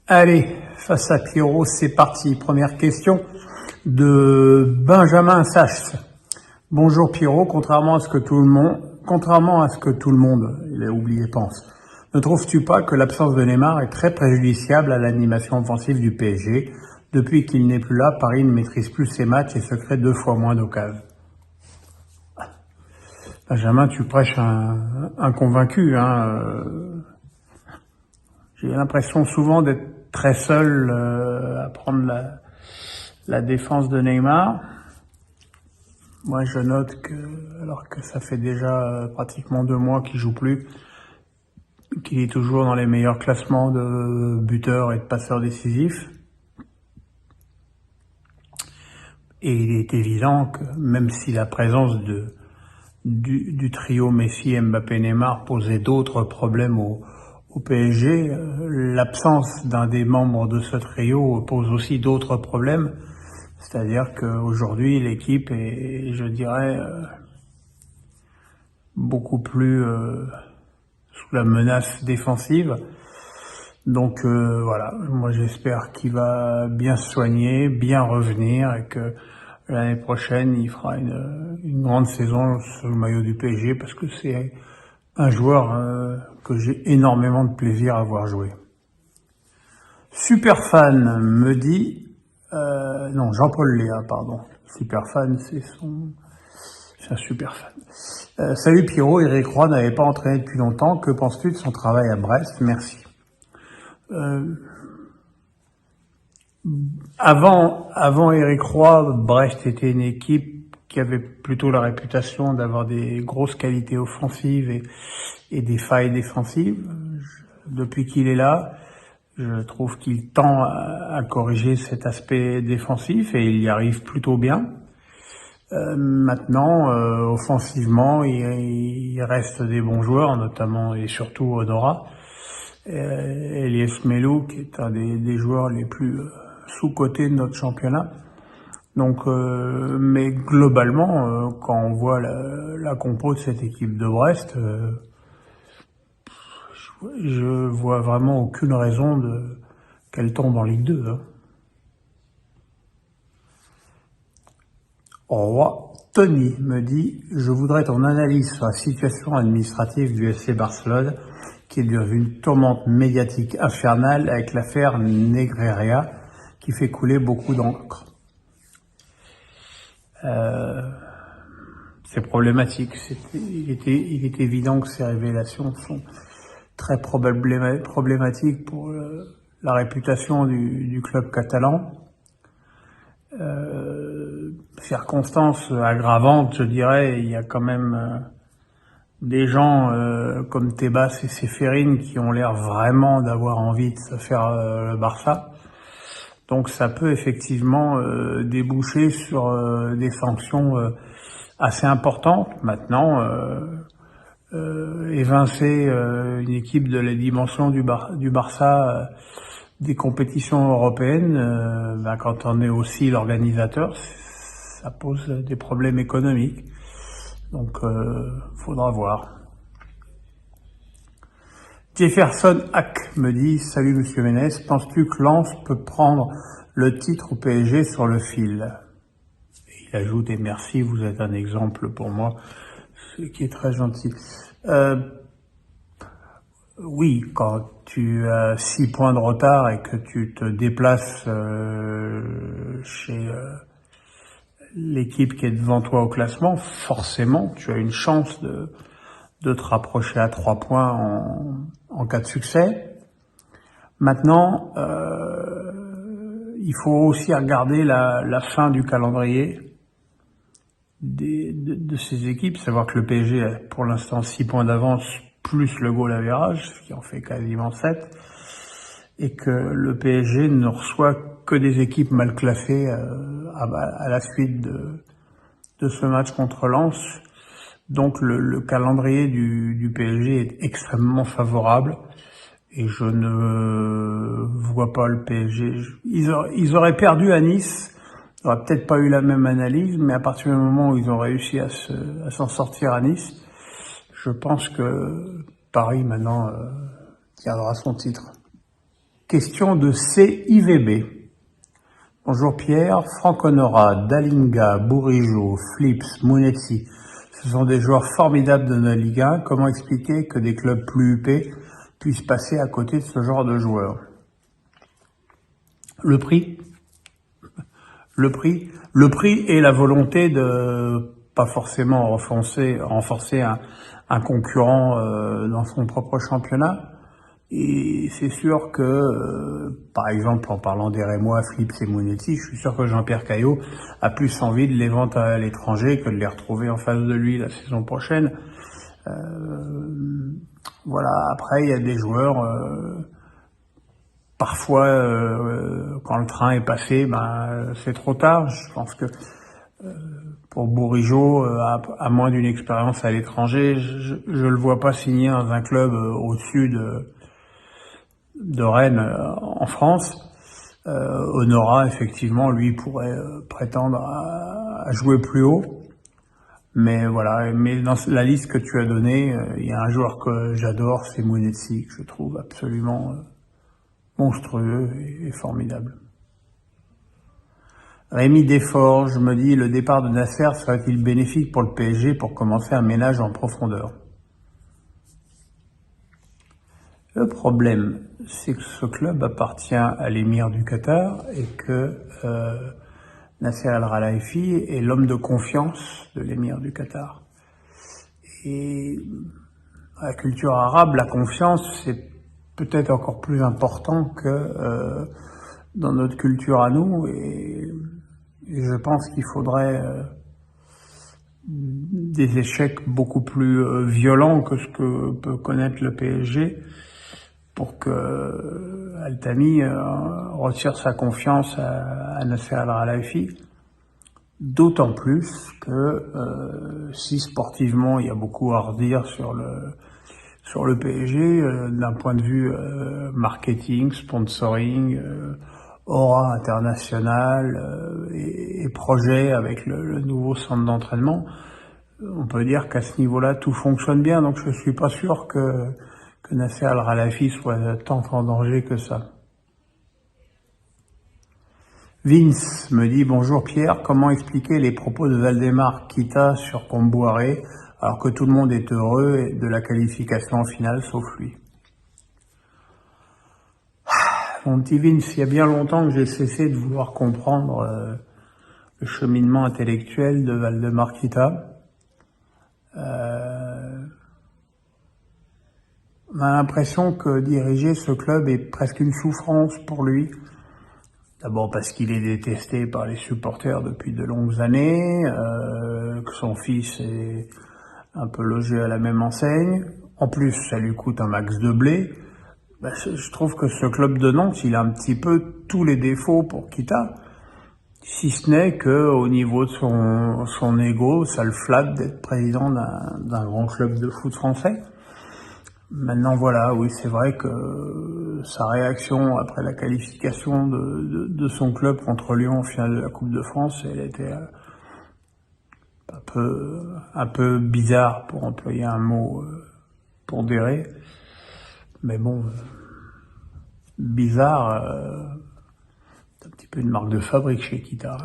Allez, face à Pierrot, c'est parti. Première question de Benjamin Sachs. Bonjour Pierrot, contrairement à ce que tout le monde, il a oublié, pense, ne trouves-tu pas que l'absence de Neymar est très préjudiciable à l'animation offensive du PSG? Depuis qu'il n'est plus là, Paris ne maîtrise plus ses matchs et se crée 2 fois moins d'occasions. Benjamin, tu prêches un convaincu, hein. J'ai l'impression souvent d'être très seul à prendre la défense de Neymar. Moi, je note que, alors que ça fait déjà pratiquement 2 mois qu'il joue plus, qu'il est toujours dans les meilleurs classements de buteurs et de passeurs décisifs. Et il est évident que même si la présence du trio Messi, Mbappé, Neymar posait d'autres problèmes au PSG, l'absence d'un des membres de ce trio pose aussi d'autres problèmes. C'est-à-dire qu'aujourd'hui, l'équipe est, je dirais, beaucoup plus sous la menace défensive. Donc voilà, moi j'espère qu'il va bien se soigner, bien revenir et que l'année prochaine, il fera une grande saison sur le maillot du PSG parce que c'est un joueur que j'ai énormément de plaisir à voir jouer. Superfan me dit... non, Jean-Paul Léa, pardon. Superfan, c'est un super fan. Salut Pierrot, Eric Roy n'avait pas entraîné depuis longtemps. Que penses-tu de son travail à Brest? Merci. Avant Eric Roy, Brest était une équipe qui avait plutôt la réputation d'avoir des grosses qualités offensives et des failles défensives. Depuis qu'il est là, je trouve qu'il tend à corriger cet aspect défensif et il y arrive plutôt bien. Maintenant, offensivement, il reste des bons joueurs, notamment et surtout Honora. Elias Melou, qui est un des joueurs les plus sous-cotés de notre championnat. Donc, mais globalement, quand on voit la compo de cette équipe de Brest, je vois vraiment aucune raison qu'elle tombe en Ligue 2. Hein. Au revoir. Tony me dit « Je voudrais ton analyse sur la situation administrative du FC Barcelone qui est dans une tourmente médiatique infernale avec l'affaire Negreira qui fait couler beaucoup d'encre. C'est problématique. Il est évident que ces révélations sont très problématiques pour la réputation du club catalan. Circonstances aggravantes, je dirais, il y a quand même des gens comme Tebas et Séphérine qui ont l'air vraiment d'avoir envie de se faire le Barça. Donc ça peut effectivement déboucher sur des sanctions assez importantes. Maintenant, évincer une équipe de la dimension du Barça des compétitions européennes, quand on est aussi l'organisateur, ça pose des problèmes économiques. Donc, faudra voir. Jefferson Hack me dit « Salut Monsieur Ménès, penses-tu que Lens peut prendre le titre au PSG sur le fil ?» Il ajoute « Et merci, vous êtes un exemple pour moi », ce qui est très gentil. Oui, quand tu as 6 points de retard et que tu te déplaces chez l'équipe qui est devant toi au classement, forcément, tu as une chance de te rapprocher à 3 points en cas de succès. Maintenant, il faut aussi regarder la fin du calendrier de ces équipes, savoir que le PSG a pour l'instant 6 points d'avance plus le goal average, ce qui en fait quasiment 7, et que le PSG ne reçoit que des équipes mal classées à la suite de ce match contre Lens. Donc le calendrier du PSG est extrêmement favorable et je ne vois pas le PSG. Ils auraient perdu à Nice, ils n'auraient peut-être pas eu la même analyse, mais à partir du moment où ils ont réussi à s'en sortir à Nice, je pense que Paris maintenant tiendra son titre. Question de CIVB. Bonjour Pierre, Franck Honora, Dalinga, Bourigeaud, Flips, Mounetzi, ce sont des joueurs formidables de notre Ligue 1. Comment expliquer que des clubs plus huppés puissent passer à côté de ce genre de joueurs? Le prix et la volonté de pas forcément renforcer un concurrent dans son propre championnat. Et c'est sûr que, par exemple, en parlant des Rémois, Flips et Mounetzi, je suis sûr que Jean-Pierre Caillot a plus envie de les vendre à l'étranger que de les retrouver en face de lui la saison prochaine. Voilà. Après, il y a des joueurs, parfois, quand le train est passé, c'est trop tard. Je pense que pour Bourigeaud, à moins d'une expérience à l'étranger, je le vois pas signer dans un club au-dessus de Rennes en France. Honora, effectivement, lui pourrait prétendre à jouer plus haut. Mais voilà, mais dans la liste que tu as donnée, il y a un joueur que j'adore, c'est Mounetzi, que je trouve absolument monstrueux et formidable. Rémi Desforges me dit, le départ de Nasser serait-il bénéfique pour le PSG pour commencer un ménage en profondeur? Le problème, c'est que ce club appartient à l'émir du Qatar et que Nasser Al-Khelaifi est l'homme de confiance de l'émir du Qatar. Et dans la culture arabe, la confiance, c'est peut-être encore plus important que dans notre culture à nous. Et je pense qu'il faudrait des échecs beaucoup plus violents que ce que peut connaître le PSG pour que Al-Thani retire sa confiance à Nasser Al-Khelaifi. D'autant plus que si sportivement il y a beaucoup à redire sur le PSG, d'un point de vue marketing, sponsoring, aura internationale et projet avec le nouveau centre d'entraînement, on peut dire qu'à ce niveau-là tout fonctionne bien. Donc je suis pas sûr que Nasser Al-Khelaifi soit tant en danger que ça. Vince me dit, bonjour Pierre, comment expliquer les propos de Valdemar Kita sur Kombouaré alors que tout le monde est heureux de la qualification en finale sauf lui? Mon petit Vince, il y a bien longtemps que j'ai cessé de vouloir comprendre le cheminement intellectuel de Valdemar Kita. On a l'impression que diriger ce club est presque une souffrance pour lui. D'abord parce qu'il est détesté par les supporters depuis de longues années, que son fils est un peu logé à la même enseigne. En plus, ça lui coûte un max de blé. Je trouve que ce club de Nantes, il a un petit peu tous les défauts pour Kita, si ce n'est que au niveau de son ego, ça le flatte d'être président d'un grand club de foot français. Maintenant voilà, oui, c'est vrai que sa réaction après la qualification de son club contre Lyon en finale de la Coupe de France, elle était un peu bizarre, pour employer un mot pondéré. Mais bon, bizarre, c'est un petit peu une marque de fabrique chez Kita.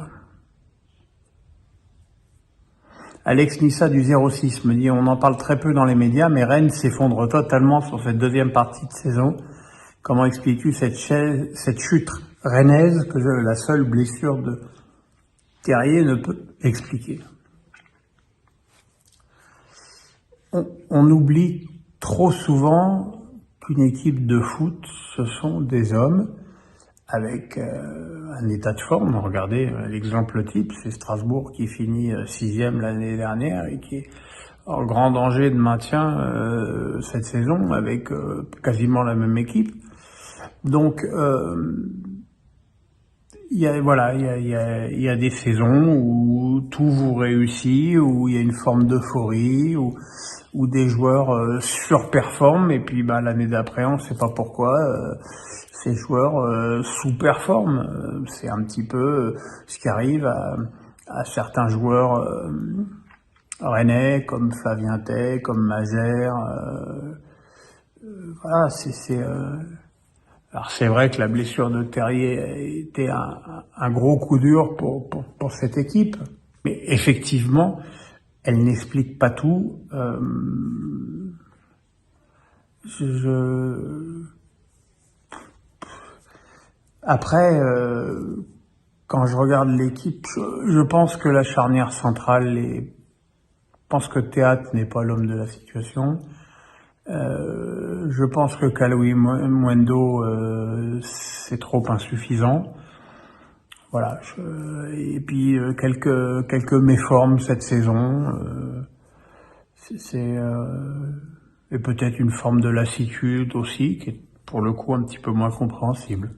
Alex Nissa du 06 me dit, on en parle très peu dans les médias, mais Rennes s'effondre totalement sur cette deuxième partie de saison. Comment expliques-tu cette chute rennaise que la seule blessure de Terrier ne peut expliquer? On oublie trop souvent qu'une équipe de foot, ce sont des hommes avec un état de forme. Regardez, l'exemple type, c'est Strasbourg qui finit 6e l'année dernière et qui est en grand danger de maintien cette saison avec quasiment la même équipe. Donc, il y a des saisons où tout vous réussit, où il y a une forme d'euphorie, où des joueurs surperforment et puis l'année d'après, on ne sait pas pourquoi. Ces joueurs sous-performent. C'est un petit peu ce qui arrive à certains joueurs rennais, comme Flavien Tay, comme Magère. Voilà, Alors c'est vrai que la blessure de Terrier a été un gros coup dur pour cette équipe, mais effectivement, elle n'explique pas tout. Après, quand je regarde l'équipe, je pense que la charnière centrale je pense que Théâtre n'est pas l'homme de la situation. Je pense que Kaloui Mwendo, c'est trop insuffisant. Voilà. Et puis quelques méformes cette saison. Et peut-être une forme de lassitude aussi, qui est pour le coup un petit peu moins compréhensible.